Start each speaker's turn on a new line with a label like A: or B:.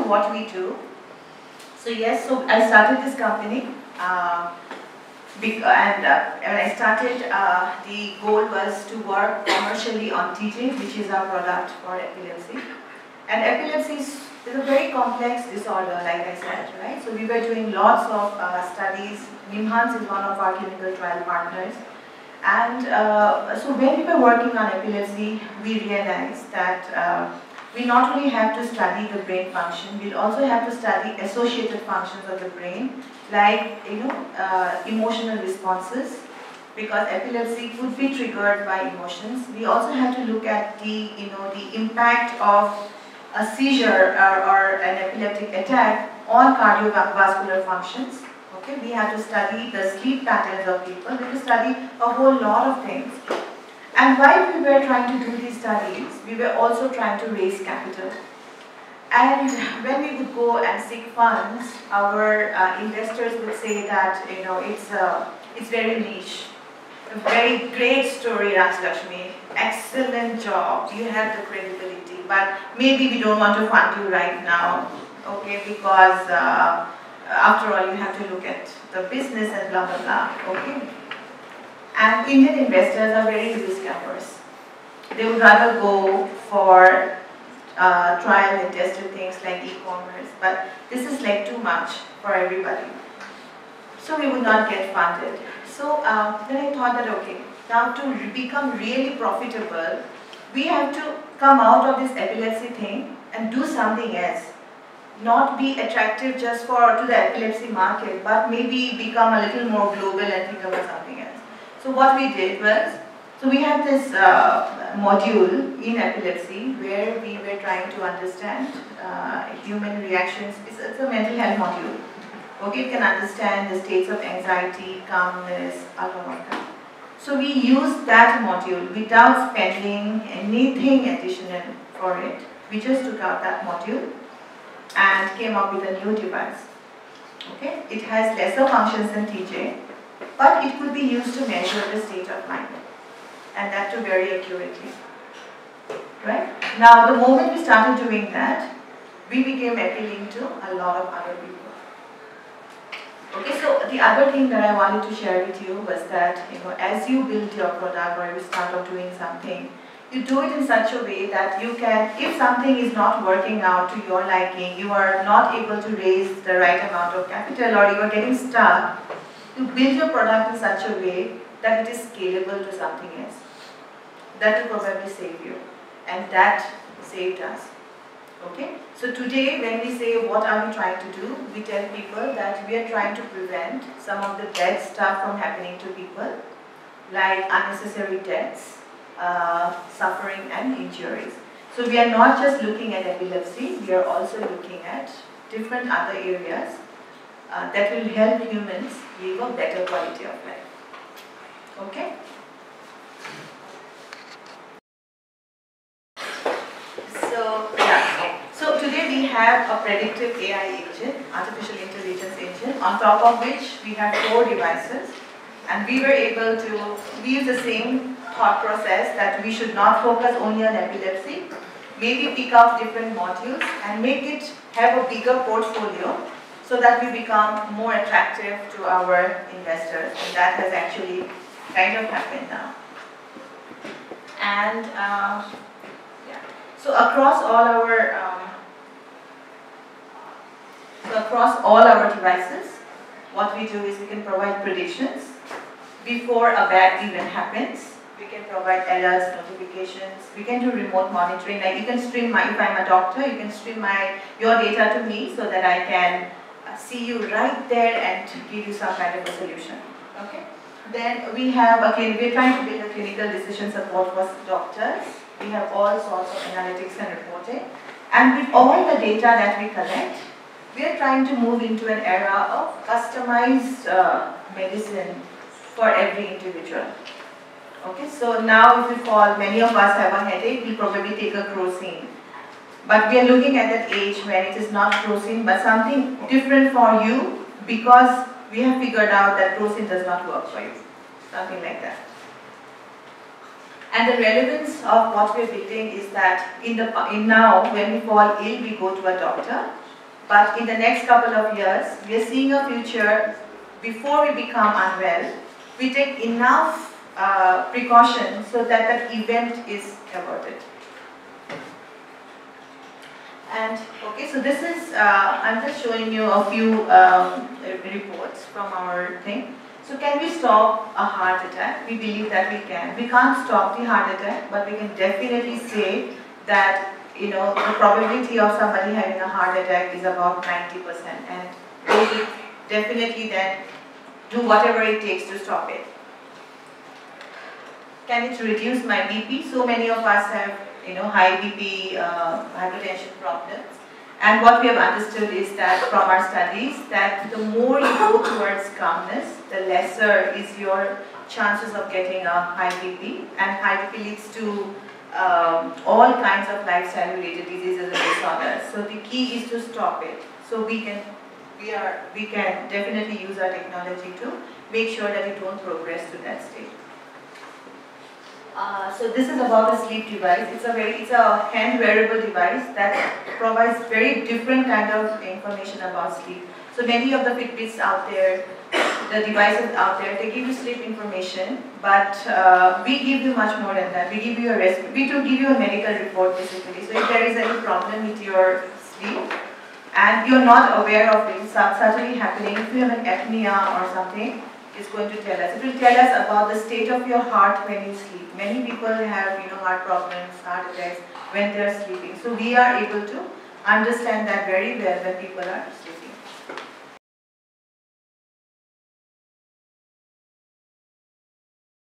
A: what we do. So yes, so I started this company. When I started, the goal was to work commercially on teaching, which is our product for epilepsy. And epilepsy is a very complex disorder, like I said, right? So we were doing lots of studies. Nimhans is one of our clinical trial partners. And so when we were working on epilepsy, we realized that we not only have to study the brain function, we'll also have to study associated functions of the brain, like emotional responses, because epilepsy could be triggered by emotions. We also have to look at the the impact of a seizure or an epileptic attack on cardiovascular functions. Okay, we have to study the sleep patterns of people. We have to study a whole lot of things. And while we were trying to do these studies, we were also trying to raise capital. And when we would go and seek funds, our investors would say that it's very niche. A very great story, Rajlakshmi. Excellent job. You have the credibility, but maybe we don't want to fund you right now, okay? Because after all, you have to look at the business and blah blah blah, okay? And Indian investors are very risk averse. They would rather go for trial and tested things like e-commerce, but this is like too much for everybody. So we would not get funded. So then I thought that, okay, now to become really profitable, we have to come out of this epilepsy thing and do something else. Not be attractive just to the epilepsy market, but maybe become a little more global and think about something else. So what we did was, so we had this module in epilepsy where we were trying to understand human reactions. It's a mental health module. Okay, you can understand the states of anxiety, calmness, alumna. So we used that module without spending anything additional for it. We just took out that module and came up with a new device. Okay, it has lesser functions than TJ, but it could be used to measure the state of mind, and that too very accurately. Right? Now, the moment we started doing that, we became appealing to a lot of other people. Okay, so the other thing that I wanted to share with you was that, as you build your product or you start off doing something, you do it in such a way that you can, if something is not working out to your liking, you are not able to raise the right amount of capital, or you are getting stuck, you build your product in such a way that it is scalable to something else. That will probably save you, and that saved us. Okay, so today when we say what are we trying to do, we tell people that we are trying to prevent some of the bad stuff from happening to people, like unnecessary deaths, suffering and injuries. So we are not just looking at epilepsy, we are also looking at different other areas that will help humans live a better quality of life. Okay? So, yeah. So today we have a predictive AI engine, artificial intelligence engine, on top of which we have 4 devices, and we were able to use the same thought process that we should not focus only on epilepsy, maybe pick up different modules and make it have a bigger portfolio so that we become more attractive to our investors, and that has actually kind of happened now. And yeah, so across all our devices, what we do is we can provide predictions before a bad event happens. We can provide alerts, notifications. We can do remote monitoring. Like you can stream if I'm a doctor, you can stream your data to me so that I can see you right there and give you some kind of a solution. Okay. Then we have we're trying to build a clinical decision support for doctors. We have all sorts of analytics and reporting. And with all the data that we collect, we are trying to move into an era of customized medicine for every individual. Okay, so now if we fall, many of us have a headache, we'll probably take a crocin. But we are looking at that age when it is not crocin, but something different for you, because we have figured out that crocin does not work for you. Something like that. And the relevance of what we are building is that now when we fall ill, we go to a doctor. But in the next couple of years, we are seeing a future before we become unwell. We take enough precautions so that that event is averted. And okay, so this is, I'm just showing you a few reports from our thing. So can we stop a heart attack? We believe that we can. We can't stop the heart attack, but we can definitely say that, you know, the probability of somebody having a heart attack is about 90%, and we will definitely then do whatever it takes to stop it. Can it reduce my BP? So many of us have, you know, high BP, hypertension problems. And what we have understood is that from our studies, that the more you go towards calmness, the lesser is your chances of getting a high BP. And high BP leads to all kinds of lifestyle-related diseases and disorders. So the key is to stop it. So we can definitely use our technology to make sure that we don't progress to that state. So this is about a sleep device. It's a hand wearable device that provides very different kind of information about sleep. So many of the Fitbits out there, the devices out there, they give you sleep information, but we give you much more than that. We give you we do give you a medical report basically. So if there is any problem with your sleep and you're not aware of it, suddenly happening, if you have an apnea or something, it's going to tell us. It will tell us about the state of your heart when you sleep. Many people have, you know, heart problems, heart attacks when they are sleeping. So we are able to understand that very well when people are sleeping.